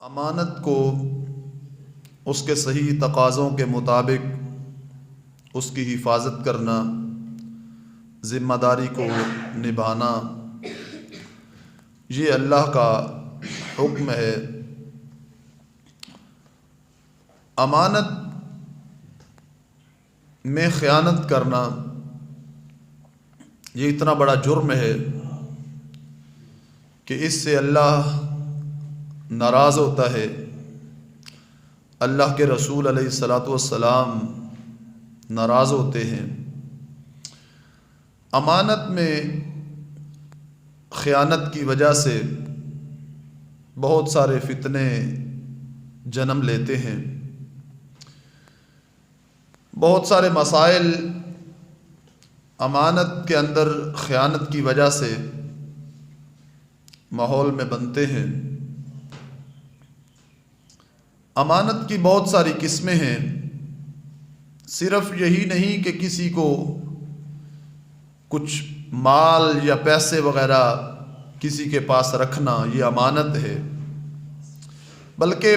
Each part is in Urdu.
امانت کو اس کے صحیح تقاضوں کے مطابق اس کی حفاظت کرنا، ذمہ داری کو نبھانا، یہ اللہ کا حکم ہے۔ امانت میں خیانت کرنا یہ اتنا بڑا جرم ہے کہ اس سے اللہ ناراض ہوتا ہے، اللہ کے رسول علیہ الصلاۃ والسلام ناراض ہوتے ہیں۔ امانت میں خیانت کی وجہ سے بہت سارے فتنے جنم لیتے ہیں، بہت سارے مسائل امانت کے اندر خیانت کی وجہ سے ماحول میں بنتے ہیں۔ امانت کی بہت ساری قسمیں ہیں، صرف یہی نہیں کہ کسی کو کچھ مال یا پیسے وغیرہ کسی کے پاس رکھنا یہ امانت ہے، بلکہ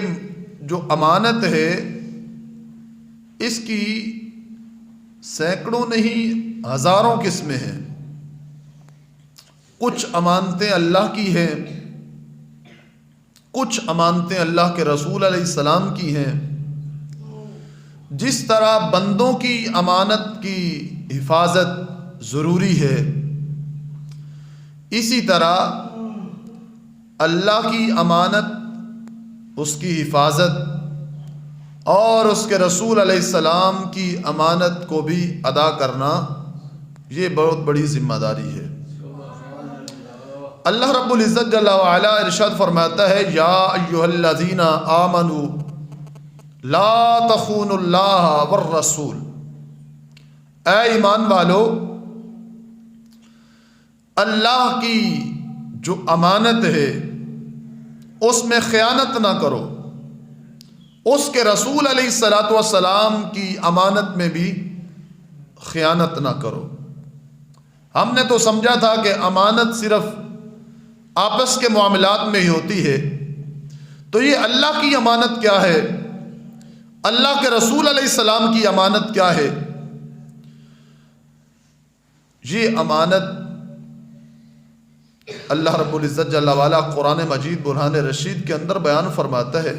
جو امانت ہے اس کی سینکڑوں نہیں ہزاروں قسمیں ہیں۔ کچھ امانتیں اللہ کی ہیں، کچھ امانتیں اللہ کے رسول علیہ السلام کی ہیں۔ جس طرح بندوں کی امانت کی حفاظت ضروری ہے، اسی طرح اللہ کی امانت، اس کی حفاظت اور اس کے رسول علیہ السلام کی امانت کو بھی ادا کرنا یہ بہت بڑی ذمہ داری ہے۔ اللہ رب العزت جل وعلا ارشاد فرماتا ہے، یا ایھا الذین آمنوا لا تخونوا اللہ والرسول، اے ایمان والو اللہ کی جو امانت ہے اس میں خیانت نہ کرو، اس کے رسول علیہ الصلاۃ والسلام کی امانت میں بھی خیانت نہ کرو۔ ہم نے تو سمجھا تھا کہ امانت صرف آپس کے معاملات میں ہی ہوتی ہے، تو یہ اللہ کی امانت کیا ہے، اللہ کے رسول علیہ السلام کی امانت کیا ہے؟ یہ امانت اللہ رب العزت جل وعلا قرآن مجید برہان رشید کے اندر بیان فرماتا ہے،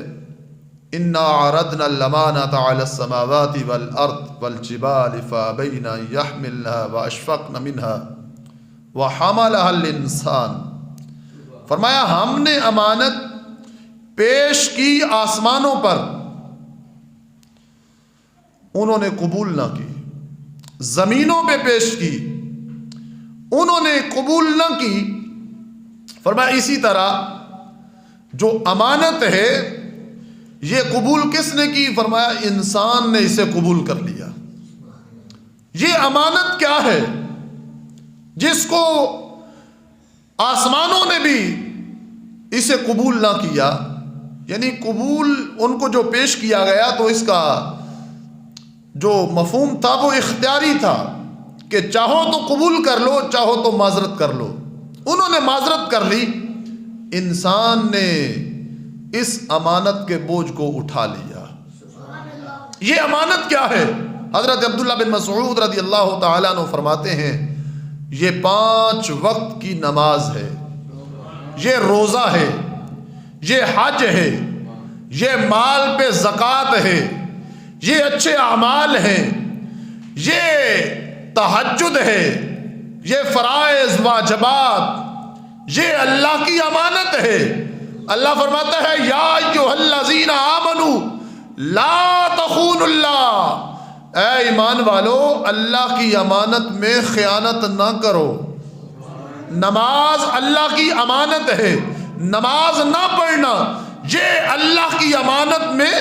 اِنَّا عَرَضْنَا الْأَمَانَةَ عَلَى السَّمَاوَاتِ وَالْأَرْضِ وَالْجِبَالِ فَأَبَيْنَ أَن يَحْمِلْنَهَا وَأَشْفَقْنَ مِنْهَا وَحَمَلَهَا الْإِنسَانُ۔ فرمایا ہم نے امانت پیش کی آسمانوں پر، انہوں نے قبول نہ کی، زمینوں پہ پیش کی، انہوں نے قبول نہ کی۔ فرمایا اسی طرح جو امانت ہے یہ قبول کس نے کی؟ فرمایا انسان نے اسے قبول کر لیا۔ یہ امانت کیا ہے جس کو آسمانوں نے بھی اسے قبول نہ کیا؟ یعنی قبول ان کو جو پیش کیا گیا تو اس کا جو مفہوم تھا وہ اختیاری تھا کہ چاہو تو قبول کر لو، چاہو تو معذرت کر لو۔ انہوں نے معذرت کر لی، انسان نے اس امانت کے بوجھ کو اٹھا لیا۔ یہ امانت کیا ہے؟ حضرت عبداللہ بن مسعود رضی اللہ تعالیٰ عنہ فرماتے ہیں، یہ 5 وقت کی نماز ہے، یہ روزہ ہے، یہ حج ہے، یہ مال پہ زکوٰۃ ہے، یہ اچھے اعمال ہیں، یہ تہجد ہے، یہ فرائض واجبات، یہ اللہ کی امانت ہے۔ اللہ فرماتا ہے، یا ایھا الذین آمنوا لا تخونوا اللہ، اے ایمان والو اللہ کی امانت میں خیانت نہ کرو۔ نماز اللہ کی امانت ہے، نماز نہ پڑھنا یہ اللہ کی امانت میں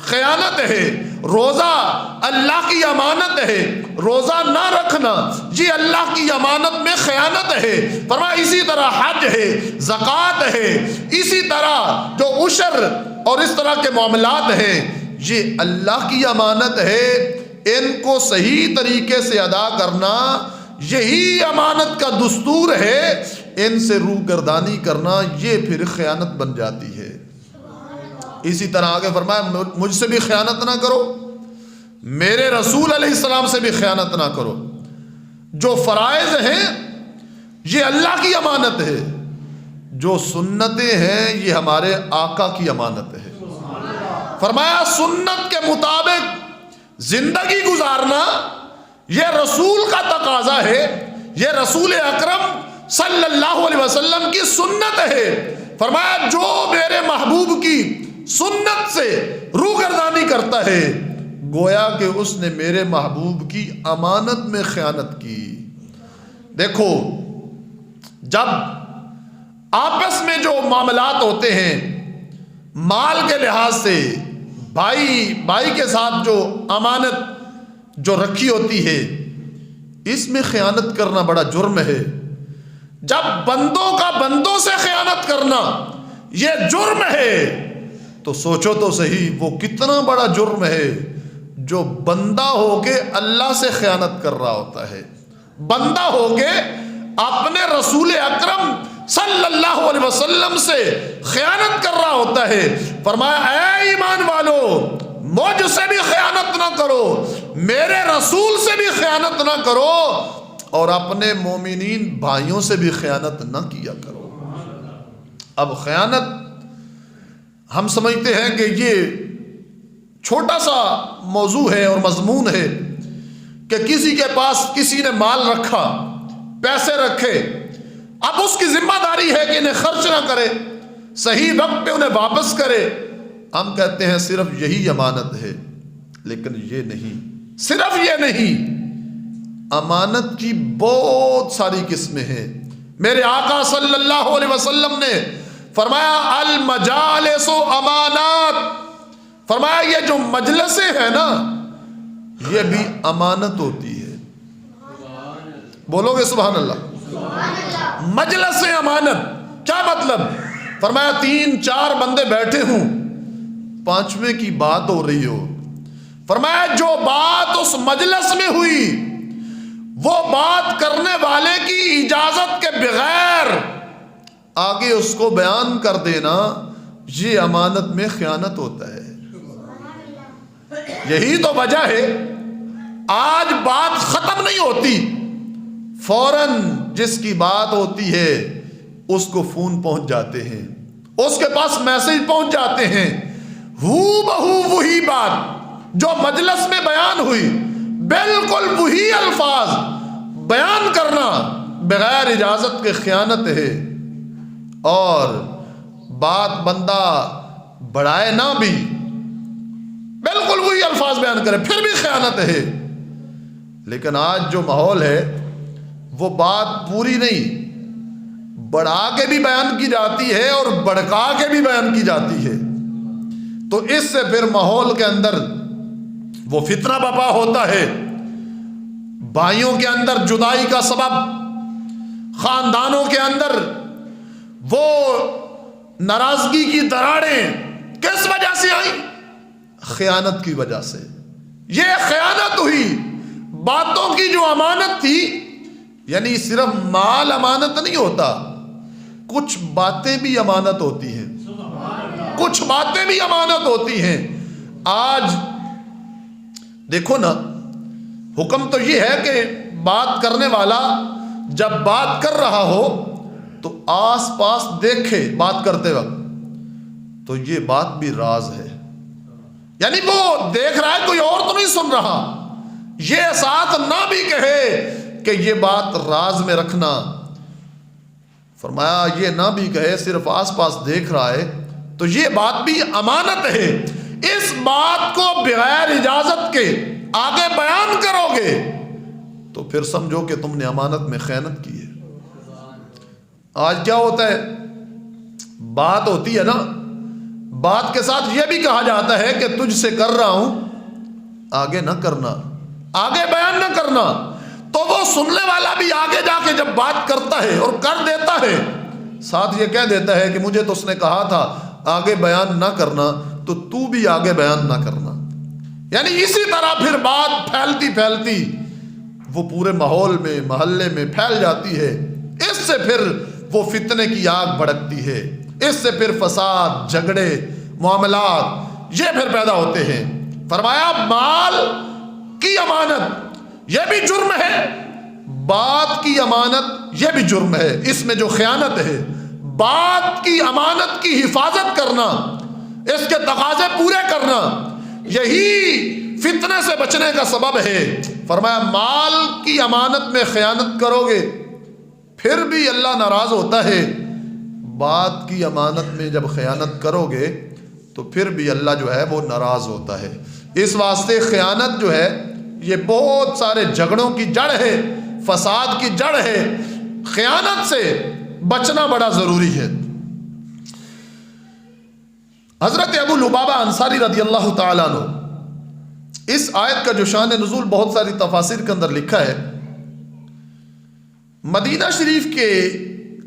خیانت ہے۔ روزہ اللہ کی امانت ہے، روزہ نہ رکھنا یہ اللہ کی امانت میں خیانت ہے۔ فرمایا اسی طرح حج ہے، زکوٰۃ ہے، اسی طرح جو عشر اور اس طرح کے معاملات ہیں یہ اللہ کی امانت ہے، ان کو صحیح طریقے سے ادا کرنا یہی امانت کا دستور ہے، ان سے روگردانی کرنا یہ پھر خیانت بن جاتی ہے۔ اسی طرح آگے فرمایا مجھ سے بھی خیانت نہ کرو، میرے رسول علیہ السلام سے بھی خیانت نہ کرو۔ جو فرائض ہیں یہ اللہ کی امانت ہے، جو سنتیں ہیں یہ ہمارے آقا کی امانت ہے۔ فرمایا سنت کے مطابق زندگی گزارنا یہ رسول کا تقاضا ہے، یہ رسول اکرم صلی اللہ علیہ وسلم کی سنت ہے۔ فرمایا جو میرے محبوب کی سنت سے روگردانی کرتا ہے گویا کہ اس نے میرے محبوب کی امانت میں خیانت کی۔ دیکھو جب آپس میں جو معاملات ہوتے ہیں مال کے لحاظ سے، بھائی کے ساتھ جو امانت جو رکھی ہوتی ہے اس میں خیانت کرنا بڑا جرم ہے۔ جب بندوں کا بندوں سے خیانت کرنا یہ جرم ہے تو سوچو تو صحیح وہ کتنا بڑا جرم ہے جو بندہ ہو کے اللہ سے خیانت کر رہا ہوتا ہے، بندہ ہو کے اپنے رسول اکرم صلی اللہ علیہ وسلم سے خیانت کر رہا ہوتا ہے۔ فرمایا اے ایمان والو مجھ سے بھی خیانت نہ کرو، میرے رسول سے بھی خیانت نہ کرو، اور اپنے مومنین بھائیوں سے بھی خیانت نہ کیا کرو۔ اب خیانت ہم سمجھتے ہیں کہ یہ چھوٹا سا موضوع ہے اور مضمون ہے کہ کسی کے پاس کسی نے مال رکھا، پیسے رکھے، اب اس کی ذمہ داری ہے کہ انہیں خرچ نہ کرے، صحیح وقت پہ انہیں واپس کرے۔ ہم کہتے ہیں صرف یہی امانت ہے، لیکن یہ نہیں، صرف یہ نہیں، امانت کی بہت ساری قسمیں ہیں۔ میرے آقا صلی اللہ علیہ وسلم نے فرمایا المجالس امانات، فرمایا یہ جو مجلسیں ہیں نا یہ بھی امانت ہوتی ہے۔ بولو گے سبحان اللہ؟ مجلس امانت کیا مطلب؟ فرمایا 3-4 بندے بیٹھے ہوں، 5ویں کی بات ہو رہی ہو، فرمایا جو بات اس مجلس میں ہوئی وہ بات کرنے والے کی اجازت کے بغیر آگے اس کو بیان کر دینا یہ امانت میں خیانت ہوتا ہے۔ یہی تو وجہ ہے آج بات ختم نہیں ہوتی، فوراً جس کی بات ہوتی ہے اس کو فون پہنچ جاتے ہیں، اس کے پاس میسج پہنچ جاتے ہیں، ہو بہو وہی بات جو مجلس میں بیان ہوئی بالکل وہی الفاظ بیان کرنا بغیر اجازت کے خیانت ہے۔ اور بات بندہ بڑھائے نہ بھی، بالکل وہی الفاظ بیان کرے پھر بھی خیانت ہے۔ لیکن آج جو ماحول ہے وہ بات پوری نہیں، بڑھا کے بھی بیان کی جاتی ہے اور بڑکا کے بھی بیان کی جاتی ہے، تو اس سے پھر ماحول کے اندر وہ فتنہ برپا ہوتا ہے، بھائیوں کے اندر جدائی کا سبب، خاندانوں کے اندر وہ ناراضگی کی دراڑیں کس وجہ سے آئیں؟ خیانت کی وجہ سے۔ یہ خیانت ہوئی، باتوں کی جو امانت تھی، یعنی صرف مال امانت نہیں ہوتا، کچھ باتیں بھی امانت ہوتی ہیں، کچھ باتیں بھی امانت ہوتی ہیں۔ آج دیکھو نا، حکم تو یہ ہے کہ بات کرنے والا جب بات کر رہا ہو تو آس پاس دیکھے بات کرتے وقت، تو یہ بات بھی راز ہے، یعنی وہ دیکھ رہا ہے کوئی اور تو نہیں سن رہا، یہ ساتھ نہ بھی کہے کہ یہ بات راز میں رکھنا۔ فرمایا یہ نہ بھی کہے، صرف آس پاس دیکھ رہا ہے، تو یہ بات بھی امانت ہے۔ اس بات کو بغیر اجازت کے آگے بیان کرو گے تو پھر سمجھو کہ تم نے امانت میں خیانت کی ہے۔ آج کیا ہوتا ہے، بات ہوتی ہے نا، بات کے ساتھ یہ بھی کہا جاتا ہے کہ تجھ سے کر رہا ہوں، آگے نہ کرنا، آگے بیان نہ کرنا، تو وہ سننے والا بھی آگے جا کے جب بات کرتا ہے اور کر دیتا ہے، ساتھ یہ کہہ دیتا ہے کہ مجھے تو اس نے کہا تھا آگے بیان نہ کرنا، تو بھی آگے بیان نہ کرنا۔ یعنی اسی طرح پھر بات پھیلتی پھیلتی وہ پورے ماحول میں، محلے میں پھیل جاتی ہے، اس سے پھر وہ فتنے کی آگ بھڑکتی ہے، اس سے پھر فساد، جھگڑے معاملات یہ پھر پیدا ہوتے ہیں۔ فرمایا مال کی امانت یہ بھی جرم ہے، بات کی امانت یہ بھی جرم ہے۔ اس میں جو خیانت ہے، بات کی امانت کی حفاظت کرنا، اس کے تقاضے پورے کرنا، یہی فتنے سے بچنے کا سبب ہے۔ فرمایا مال کی امانت میں خیانت کرو گے پھر بھی اللہ ناراض ہوتا ہے، بات کی امانت میں جب خیانت کرو گے تو پھر بھی اللہ جو ہے وہ ناراض ہوتا ہے۔ اس واسطے خیانت جو ہے یہ بہت سارے جھگڑوں کی جڑ ہے، فساد کی جڑ ہے۔ خیانت سے بچنا بڑا ضروری ہے۔ حضرت ابو لبابہ انصاری رضی اللہ تعالیٰ عنہ، اس آیت کا جو شان نزول بہت ساری تفاسیر کے اندر لکھا ہے، مدینہ شریف کے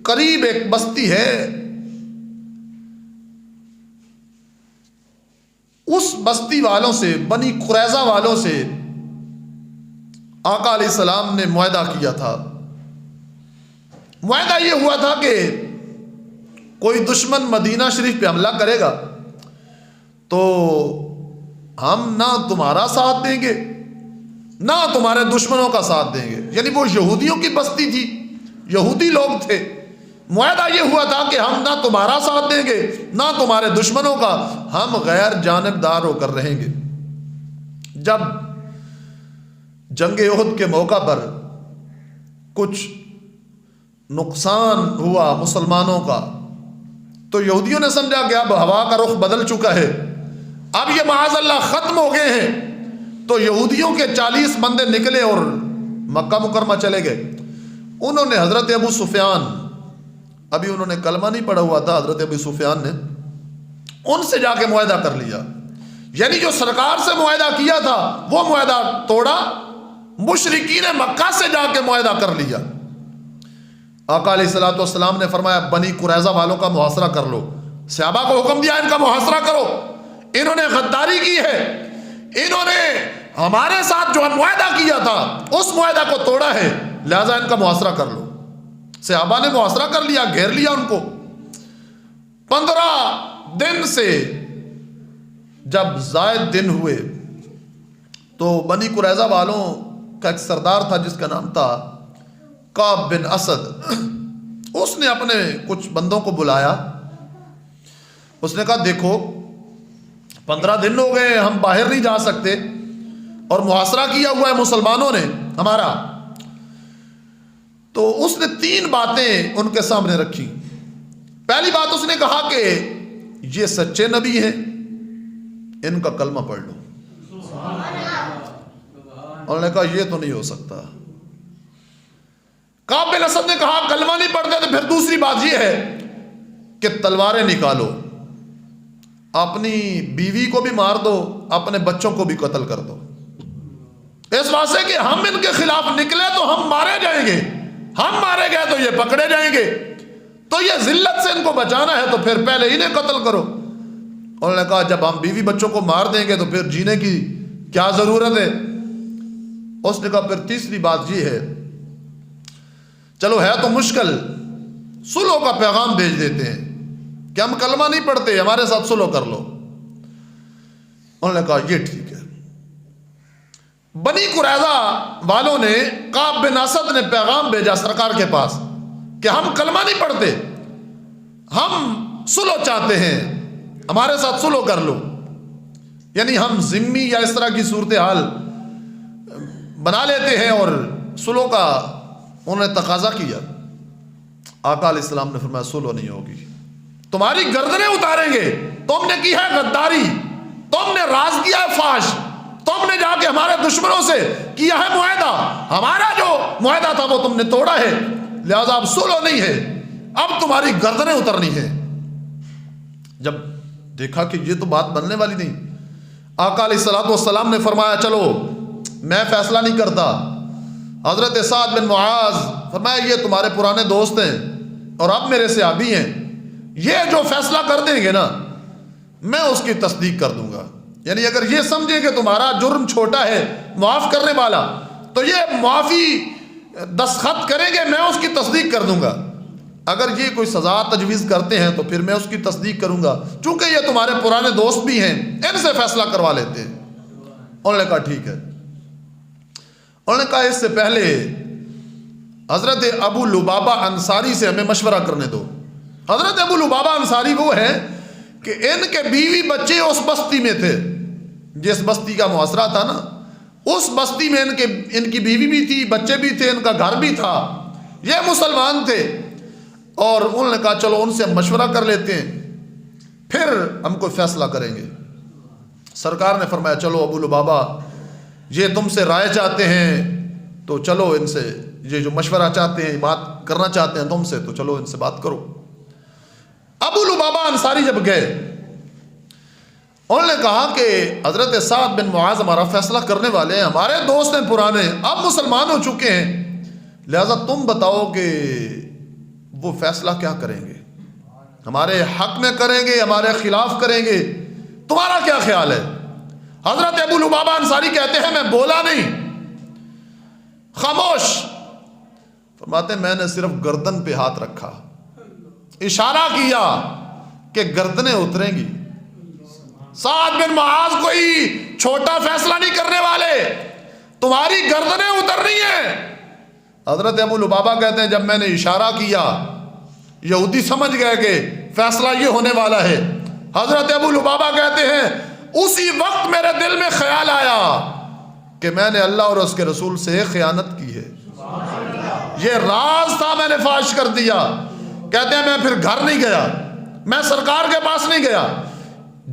قریب ایک بستی ہے، اس بستی والوں سے، بنی قریظہ والوں سے آقا علیہ السلام نے معاہدہ کیا تھا۔ معاہدہ یہ ہوا تھا کہ کوئی دشمن مدینہ شریف پہ حملہ کرے گا تو ہم نہ تمہارا ساتھ دیں گے نہ تمہارے دشمنوں کا ساتھ دیں گے۔ یعنی وہ یہودیوں کی بستی تھی، یہودی لوگ تھے۔ معاہدہ یہ ہوا تھا کہ ہم نہ تمہارا ساتھ دیں گے نہ تمہارے دشمنوں کا، ہم غیر جانبدار ہو کر رہیں گے۔ جب جنگ احد کے موقع پر کچھ نقصان ہوا مسلمانوں کا تو یہودیوں نے سمجھا کہ اب ہوا کا رخ بدل چکا ہے، اب یہ معاذ اللہ ختم ہو گئے ہیں، تو یہودیوں کے 40 بندے نکلے اور مکہ مکرمہ چلے گئے۔ انہوں نے حضرت ابو سفیان، ابھی انہوں نے کلمہ نہیں پڑھا ہوا تھا، حضرت ابو سفیان نے ان سے جا کے معاہدہ کر لیا۔ یعنی جو سرکار سے معاہدہ کیا تھا وہ معاہدہ توڑا، مشرکین مکہ سے جا کے معاہدہ کر لیا۔ آقا علیہ الصلوۃ والسلام نے فرمایا بنی قریظہ والوں کا محاصرہ کر لو۔ صحابہ کو حکم دیا ان کا محاصرہ کرو، انہوں نے غداری کی ہے، انہوں نے ہمارے ساتھ جو معاہدہ کیا تھا اس معاہدہ کو توڑا ہے، لہذا ان کا محاصرہ کر لو۔ صحابہ نے محاصرہ کر لیا، گھیر لیا ان کو۔ 15 دن سے جب زائد دن ہوئے تو بنی قریظہ والوں کا ایک سردار تھا جس کا نام تھا کعب بن اسد، اس نے اپنے کچھ بندوں کو بلایا۔ اس نے کہا دیکھو 15 دن ہو گئے ہم باہر نہیں جا سکتے اور محاصرہ کیا ہوا ہے مسلمانوں نے ہمارا۔ تو اس نے 3 باتیں ان کے سامنے رکھی۔ پہلی بات اس نے کہا کہ یہ سچے نبی ہیں، ان کا کلمہ پڑھ لو۔ انہوں نے کہا یہ تو نہیں ہو سکتا۔ کعب بن اسد نے کہا کلمہ نہیں پڑھتے تو پھر دوسری بات یہ ہے کہ تلواریں نکالو، اپنی بیوی کو بھی مار دو، اپنے بچوں کو بھی قتل کر دو، اس واسطے کہ ہم ان کے خلاف نکلے تو ہم مارے جائیں گے، ہم مارے گئے تو یہ پکڑے جائیں گے، تو یہ ذلت سے ان کو بچانا ہے تو پھر پہلے انہیں قتل کرو۔ انہوں نے کہا جب ہم بیوی بچوں کو مار دیں گے تو پھر جینے کی کیا ضرورت ہے۔ اس نے کہا پھر تیسری بات یہ ہے، چلو ہے تو مشکل، صلح کا پیغام بھیج دیتے ہیں کہ ہم کلمہ نہیں پڑھتے، ہمارے ساتھ صلح کر لو۔ انہوں نے کہا یہ ٹھیک ہے۔ بنی قریظہ والوں نے کعب بن اسد نے پیغام بھیجا سرکار کے پاس کہ ہم کلمہ نہیں پڑھتے، ہم صلح چاہتے ہیں، ہمارے ساتھ صلح کر لو۔ یعنی ہم ذمی یا اس طرح کی صورتحال بنا لیتے ہیں اور صلح کا انہوں نے تقاضا کیا۔ آقا علیہ السلام نے فرمایا صلح نہیں ہوگی، تمہاری گردنیں اتاریں گے، تم نے کی ہے غداری، تم نے راز کیا ہے فاش، تم نے جا کے ہمارے دشمنوں سے کیا ہے معاہدہ، ہمارا جو معاہدہ تھا وہ تم نے توڑا ہے، لہذا اب صلح نہیں ہے، اب تمہاری گردنیں اترنی ہے۔ جب دیکھا کہ یہ تو بات بننے والی نہیں، آقا علیہ السلام نے فرمایا چلو میں فیصلہ نہیں کرتا۔ حضرت سعد بن معاذ فرمایا یہ تمہارے پرانے دوست ہیں اور اب میرے صحابی ہیں، یہ جو فیصلہ کر دیں گے نا میں اس کی تصدیق کر دوں گا۔ یعنی اگر یہ سمجھیں کہ تمہارا جرم چھوٹا ہے، معاف کرنے والا، تو یہ معافی دستخط کریں گے، میں اس کی تصدیق کر دوں گا۔ اگر یہ کوئی سزا تجویز کرتے ہیں تو پھر میں اس کی تصدیق کروں گا، چونکہ یہ تمہارے پرانے دوست بھی ہیں، ان سے فیصلہ کروا لیتے ہیں۔ انہوں نے کہا ٹھیک ہے۔ انہوں نے کہا اس سے پہلے حضرت ابو لبابہ انصاری سے ہمیں مشورہ کرنے دو۔ حضرت ابو لبابہ انصاری وہ ہے کہ ان کے بیوی بچے اس بستی میں تھے، جس بستی کا محاصرہ تھا نا، اس بستی میں ان کی بیوی بھی تھی، بچے بھی تھے، ان کا گھر بھی تھا، یہ مسلمان تھے۔ اور انہوں نے کہا چلو ان سے ہم مشورہ کر لیتے ہیں، پھر ہم کوئی فیصلہ کریں گے۔ سرکار نے فرمایا چلو ابو لبابہ یہ تم سے رائے چاہتے ہیں تو چلو ان سے، یہ جو مشورہ چاہتے ہیں، بات کرنا چاہتے ہیں تم سے، تو چلو ان سے بات کرو۔ ابو لبابہ انصاری جب گئے، انہوں نے کہا کہ حضرت سعد بن معاذ ہمارا فیصلہ کرنے والے ہیں، ہمارے دوست ہیں پرانے، اب مسلمان ہو چکے ہیں، لہذا تم بتاؤ کہ وہ فیصلہ کیا کریں گے، ہمارے حق میں کریں گے، ہمارے خلاف کریں گے، تمہارا کیا خیال ہے؟ حضرت ابو لبابہ انصاری کہتے ہیں میں بولا نہیں، خاموش۔ فرماتے ہیں میں نے صرف گردن پہ ہاتھ رکھا، اشارہ کیا کہ گردنیں اتریں گی۔ سعد بن معاذ کوئی چھوٹا فیصلہ نہیں کرنے والے، تمہاری گردنیں اترنی ہیں۔ حضرت ابو لبابہ کہتے ہیں جب میں نے اشارہ کیا، یہودی سمجھ گئے کہ فیصلہ یہ ہونے والا ہے۔ حضرت ابو لبابہ کہتے ہیں اسی وقت میرے دل میں خیال آیا کہ میں نے اللہ اور اس کے رسول سے خیانت کی ہے، یہ راز تھا، میں نے فاش کر دیا۔ کہتے ہیں میں پھر گھر نہیں گیا، میں سرکار کے پاس نہیں گیا،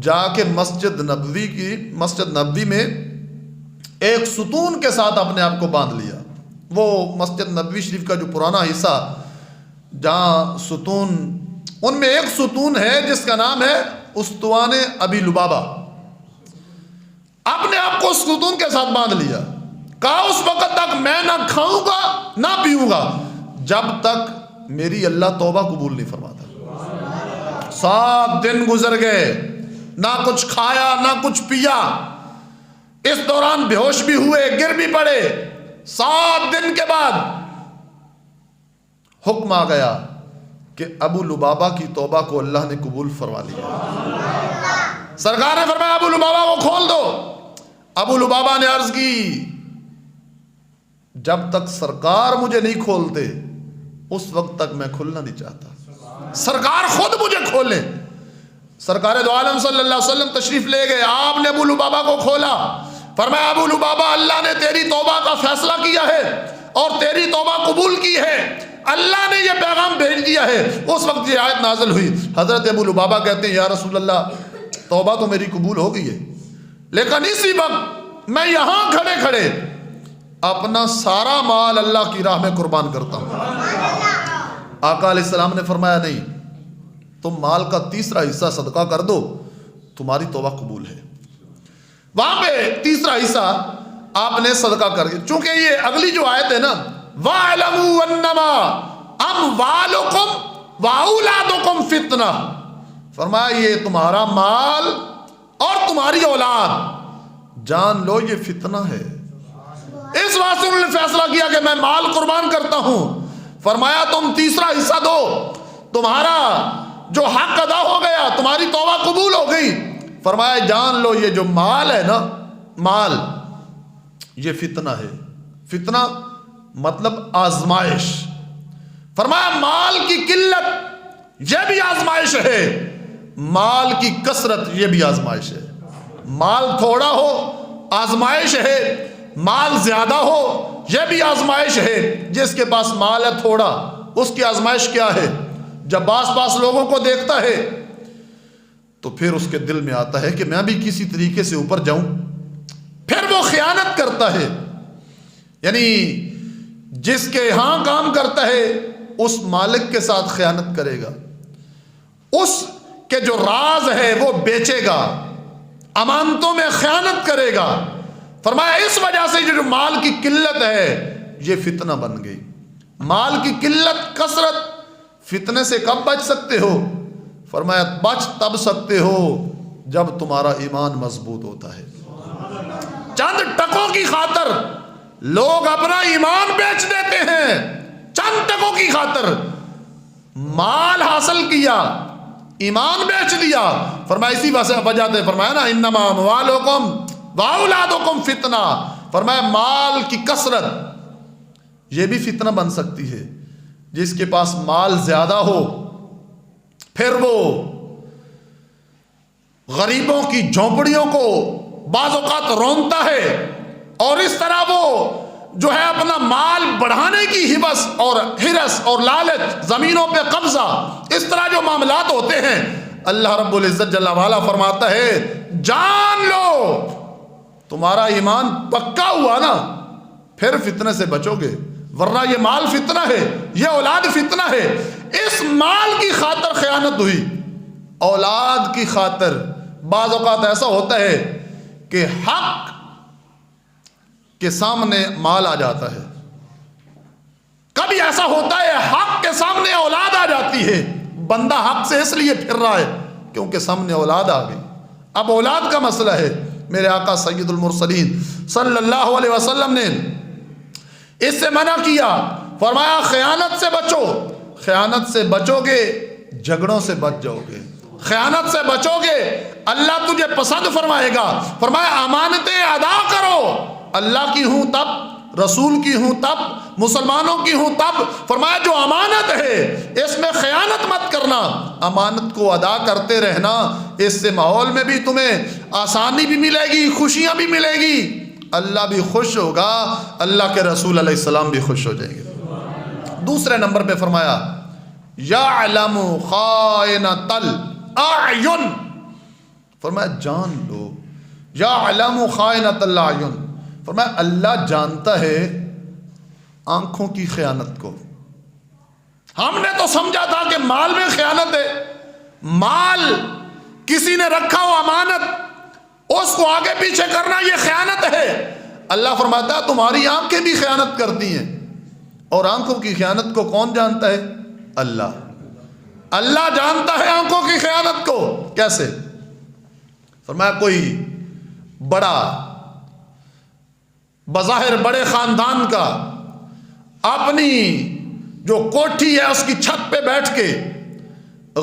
جا کے مسجد نبوی میں ایک ستون کے ساتھ اپنے آپ کو باندھ لیا۔ وہ مسجد نبوی شریف کا جو پرانا حصہ جہاں ستون، ان میں ایک ستون ہے جس کا نام ہے استوان ابی لبابہ، اپنے آپ کو ستون کے ساتھ باندھ لیا۔ کہا اس وقت تک میں نہ کھاؤں گا نہ پیوں گا جب تک میری اللہ توبہ قبول نہیں فرماتا۔ 7 دن گزر گئے، نہ کچھ کھایا نہ کچھ پیا، اس دوران بے ہوش بھی ہوئے، گر بھی پڑے۔ 7 دن کے بعد حکم آ گیا کہ ابو لبابہ کی توبہ کو اللہ نے قبول فرما لیا۔ سرکار نے فرمایا ابو لبابہ کو کھول دو۔ ابو لبابہ نے عرض کی جب تک سرکار مجھے نہیں کھولتے اس وقت تک میں کھلنا نہیں چاہتا، سرکار خود مجھے کھولے۔ سرکار دو عالم صلی اللہ علیہ وسلم تشریف لے گئے، آپ نے ابو لبابہ کو کھولا، فرمایا ابو لبابہ اللہ نے تیری توبہ کا فیصلہ کیا ہے اور تیری توبہ قبول کی ہے، اللہ نے یہ پیغام بھیج دیا ہے۔ اس وقت یہ آیت نازل ہوئی۔ حضرت ابو لبابہ کہتے ہیں یا رسول اللہ توبہ تو میری قبول ہو گئی ہے، لیکن اسی وقت میں یہاں کھڑے کھڑے اپنا سارا مال اللہ کی راہ میں قربان کرتا ہوں۔ آقا علیہ السلام نے فرمایا نہیں، تم مال کا 3 حصہ صدقہ کر دو، تمہاری توبہ قبول ہے۔ وہاں پہ 3 حصہ آپ نے صدقہ کر دیا، چونکہ یہ اگلی جو آیت ہے نا وَاعْلَمُوا أَنَّمَا أَمْوَالُكُمْ وَأَوْلَادُكُمْ فِتْنَةٌ، فرمایا یہ تمہارا مال اور تمہاری اولاد جان لو یہ فتنہ ہے۔ اس واسطے انہوں نے فیصلہ کیا کہ میں مال قربان کرتا ہوں۔ فرمایا تم 3 حصہ دو، تمہارا جو حق ادا ہو گیا، تمہاری توبہ قبول ہو گئی۔ فرمایا جان لو یہ جو مال ہے نا، مال یہ فتنہ ہے۔ فتنہ مطلب آزمائش۔ فرمایا مال کی قلت یہ بھی آزمائش ہے، مال کی کثرت یہ بھی آزمائش ہے۔ مال تھوڑا ہو آزمائش ہے، مال زیادہ ہو یہ بھی آزمائش ہے۔ جس کے پاس مال ہے تھوڑا، اس کی آزمائش کیا ہے؟ جب آس پاس لوگوں کو دیکھتا ہے تو پھر اس کے دل میں آتا ہے کہ میں بھی کسی طریقے سے اوپر جاؤں، پھر وہ خیانت کرتا ہے۔ یعنی جس کے ہاں کام کرتا ہے اس مالک کے ساتھ خیانت کرے گا، اس کے جو راز ہے وہ بیچے گا، امانتوں میں خیانت کرے گا۔ فرمایا اس وجہ سے جو مال کی قلت ہے یہ فتنہ بن گئی۔ مال کی قلت، کثرت، فتنے سے کب بچ سکتے ہو؟ فرمایا بچ تب سکتے ہو جب تمہارا ایمان مضبوط ہوتا ہے۔ چند ٹکوں کی خاطر لوگ اپنا ایمان بیچ دیتے ہیں، چند ٹکوں کی خاطر۔ مال حاصل کیا، ایمان بیچ دیا، فرمایا اسی وجہ سے فرمایا نا انما اموالکم واولادکم فتنہ، فرمایا مال کی کثرت یہ بھی فتنہ بن سکتی ہے۔ جس کے پاس مال زیادہ ہو پھر وہ غریبوں کی جھونپڑیوں کو بعض اوقات رونتا ہے، اور اس طرح وہ جو ہے اپنا مال بڑھانے کی ہوس اور ہرس اور لالچ، زمینوں پہ قبضہ، اس طرح جو معاملات ہوتے ہیں، اللہ رب العزت جل وعلا فرماتا ہے جان لو تمہارا ایمان پکا ہوا نا پھر فتنے سے بچو گے، ورنہ یہ مال فتنہ ہے، یہ اولاد فتنہ ہے۔ اس مال کی خاطر خیانت ہوئی، اولاد کی خاطر۔ بعض اوقات ایسا ہوتا ہے کہ حق کے سامنے مال آ جاتا ہے، کبھی ایسا ہوتا ہے حق کے سامنے اولاد آ جاتی ہے، بندہ حق سے اس لیے پھر رہا ہے کیونکہ سامنے اولاد آ گئی۔ اب اولاد کا مسئلہ ہے، میرے آقا سید المرسلین صلی اللہ علیہ وسلم نے اس سے منع کیا، فرمایا خیانت سے بچو، خیانت سے بچو گے جھگڑوں سے بچ جاؤ گے، خیانت سے بچو گے اللہ تجھے پسند فرمائے گا۔ فرمایا امانتیں ادا کرو، اللہ کی ہوں تب، رسول کی ہوں تب، مسلمانوں کی ہوں تب۔ فرمایا جو امانت ہے اس میں خیانت مت کرنا، امانت کو ادا کرتے رہنا، اس سے ماحول میں بھی تمہیں آسانی بھی ملے گی، خوشیاں بھی ملے گی، اللہ بھی خوش ہوگا، اللہ کے رسول علیہ السلام بھی خوش ہو جائیں گے۔ دوسرے نمبر پہ فرمایا یعلم خائنۃ الاعین، فرمایا جان لو، یعلم خائنۃ الاعین، فرمایا اللہ جانتا ہے آنکھوں کی خیانت کو۔ ہم نے تو سمجھا تھا کہ مال میں خیانت ہے، مال کسی نے رکھا ہو امانت، اس کو آگے پیچھے کرنا یہ خیانت ہے۔ اللہ فرماتا ہے تمہاری آنکھیں بھی خیانت کرتی ہیں، اور آنکھوں کی خیانت کو کون جانتا ہے؟ اللہ۔ اللہ جانتا ہے آنکھوں کی خیانت کو۔ کیسے؟ فرمایا کوئی بڑا بظاہر بڑے خاندان کا اپنی جو کوٹھی ہے اس کی چھت پہ بیٹھ کے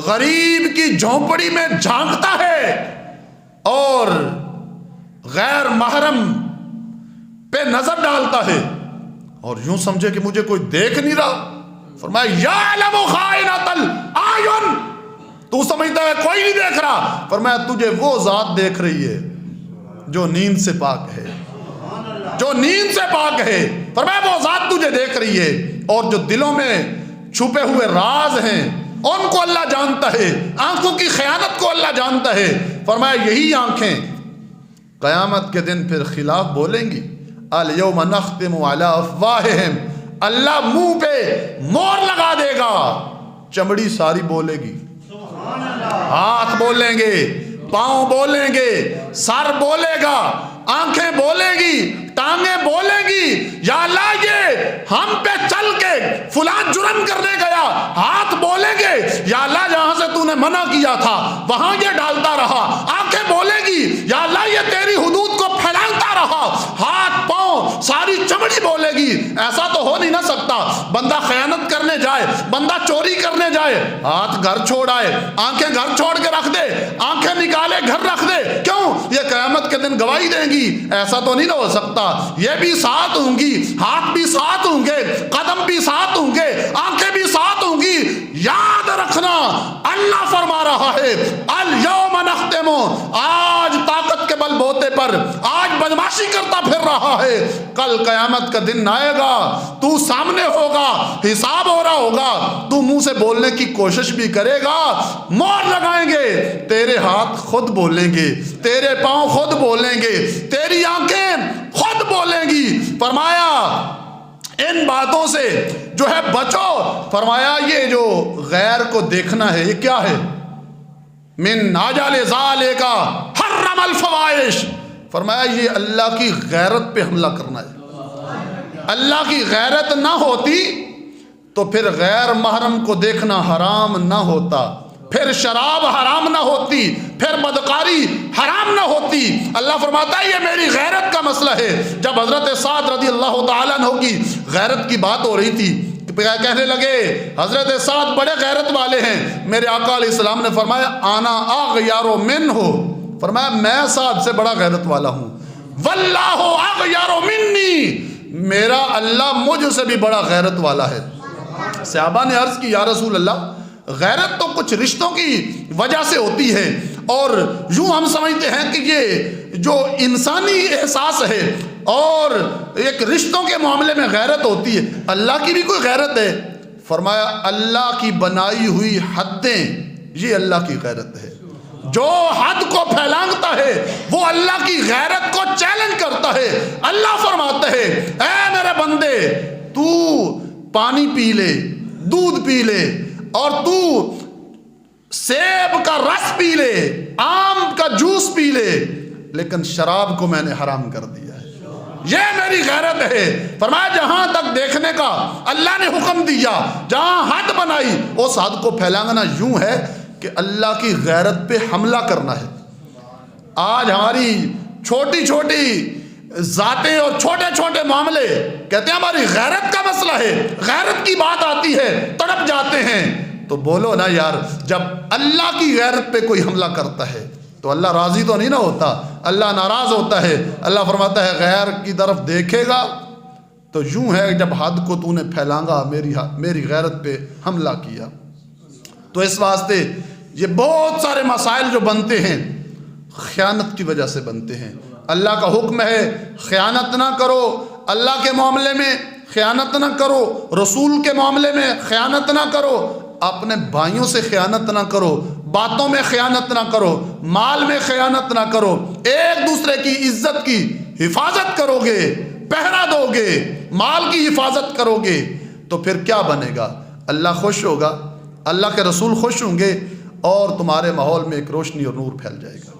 غریب کی جھونپڑی میں جھانکتا ہے اور غیر محرم پہ نظر ڈالتا ہے، اور یوں سمجھے کہ مجھے کوئی دیکھ نہیں رہا۔ فرمایا یعلم خائنۃ الاعین، تو سمجھتا ہے کوئی نہیں دیکھ رہا، فرمایا تجھے وہ ذات دیکھ رہی ہے جو نیند سے پاک ہے، جو نیند سے پاک ہے۔ فرمایا وہ ذات تجھے دیکھ رہی ہے، اور جو دلوں میں چھپے ہوئے راز ہیں ان کو اللہ جانتا ہے، آنکھوں کی خیانت کو اللہ جانتا ہے۔ فرمایا یہی آنکھیں قیامت کے دن پھر خلاف بولیں گی، الیوم نختم علی افواہہم، اللہ منہ پہ مور لگا دے گا، چمڑی ساری بولے گی، ہاتھ بولیں گے، پاؤں بولیں گے، سر بولے گا، آنکھیں بولے گی، ٹانگیں بولے گی، یا اللہ یہ ہم پہ چل کے فلان جرم کرنے گیا، ہاتھ بولیں گے، یا اللہ جہاں سے تو نے منع کیا تھا وہاں یہ ڈالتا رہا، آنکھیں بولے گی، یا اللہ یہ تیری حدود کو پھیلاتا رہا، ہاتھ پاؤں ساری چمڑی بولے گی۔ ایسا تو ہو نہیں نہ سکتا بندہ خیانت کرنے جائے، بندہ چوری کرنے جائے، ہاتھ گھر چھوڑ آئے، آنکھیں گھر چھوڑ کے رکھ دے، آنکھیں نکالے گھر رکھ دے، کیوں؟ یہ قیامت کے دن گواہی دیں گی۔ ایسا تو نہیں ہو سکتا، یہ بھی ساتھ ہوں گی، ہاتھ بھی ساتھ ہوں گے، قدم بھی ساتھ ہوں گے، آنکھیں بھی ساتھ ہوں گی۔ یاد رکھنا اللہ فرما رہا ہے الیوم نختم، آج طاقت کے بل بوتے پر آج بدماشی کرتا پھر رہا ہے، کل قیامت کا دن آئے گا، تو سامنے ہوگا، حساب ہو رہا ہوگا، تو منہ سے بولنے کی کوشش بھی کرے گا، مور لگائیں گے، تیرے ہاتھ خود بولیں گے، تیرے پاؤں خود بولیں گے، تیری آنکھیں خود بولیں گی۔ فرمایا ان باتوں سے جو ہے بچو۔ فرمایا یہ جو غیر کو دیکھنا ہے یہ کیا ہے؟ من اجل ذالک حرم الفواحش، فرمایا یہ اللہ کی غیرت پہ حملہ کرنا ہے۔ اللہ کی غیرت نہ ہوتی تو پھر غیر محرم کو دیکھنا حرام نہ ہوتا، پھر شراب حرام نہ ہوتی، پھر بدکاری حرام نہ ہوتی۔ اللہ فرماتا ہے یہ میری غیرت کا مسئلہ ہے۔ جب حضرت سعد رضی اللہ تعالیٰ عنہ کی غیرت کی بات ہو رہی تھی، کہنے لگے حضرت سعد بڑے غیرت والے ہیں. میرے آقا علیہ السلام نے فرمایا آنا اغیار منہ، فرمایا میں سعد سے بڑا غیرت والا ہوں. واللہ اغیار منی، میرا اللہ مجھ سے بھی بڑا غیرت والا ہے. صحابہ نے عرض کی یا رسول اللہ، غیرت تو کچھ رشتوں کی وجہ سے ہوتی ہے، اور یوں ہم سمجھتے ہیں کہ یہ جو انسانی احساس ہے اور ایک رشتوں کے معاملے میں غیرت ہوتی ہے، اللہ کی بھی کوئی غیرت ہے؟ فرمایا اللہ کی بنائی ہوئی حدیں، یہ اللہ کی غیرت ہے. جو حد کو پھیلانگتا ہے وہ اللہ کی غیرت کو چیلنج کرتا ہے. اللہ فرماتا ہے اے میرے بندے، تو پانی پی لے، دودھ پی لے، اور تو سیب کا رس پی لے، آم کا جوس پی لے، لیکن شراب کو میں نے حرام کر دیا ہے. یہ میری غیرت ہے. فرمایا جہاں تک دیکھنے کا اللہ نے حکم دیا، جہاں حد بنائی، اس حد کو پھیلانگنا یوں ہے کہ اللہ کی غیرت پہ حملہ کرنا ہے. آج ہماری چھوٹی چھوٹی ذاتیں اور چھوٹے چھوٹے معاملے کہتے ہیں ہماری غیرت کا مسئلہ ہے، غیرت کی بات آتی ہے تڑپ جاتے ہیں. تو بولو نا یار، جب اللہ کی غیرت پہ کوئی حملہ کرتا ہے تو اللہ راضی تو نہیں نہ ہوتا، اللہ ناراض ہوتا ہے. اللہ فرماتا ہے غیر کی طرف دیکھے گا تو یوں ہے جب حد کو تو نے پھیلانگا، میری غیرت پہ حملہ کیا. تو اس واسطے یہ بہت سارے مسائل جو بنتے ہیں خیانت کی وجہ سے بنتے ہیں. اللہ کا حکم ہے خیانت نہ کرو، اللہ کے معاملے میں خیانت نہ کرو، رسول کے معاملے میں خیانت نہ کرو، اپنے بھائیوں سے خیانت نہ کرو، باتوں میں خیانت نہ کرو، مال میں خیانت نہ کرو. ایک دوسرے کی عزت کی حفاظت کرو گے، پہرا دو گے، مال کی حفاظت کرو گے تو پھر کیا بنے گا؟ اللہ خوش ہوگا، اللہ کے رسول خوش ہوں گے، اور تمہارے ماحول میں ایک روشنی اور نور پھیل جائے گا.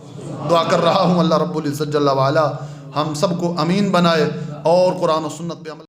دعا کر رہا ہوں اللہ رب العزت جل وعلا ہم سب کو امین بنائے اور قرآن و سنت پہ عمل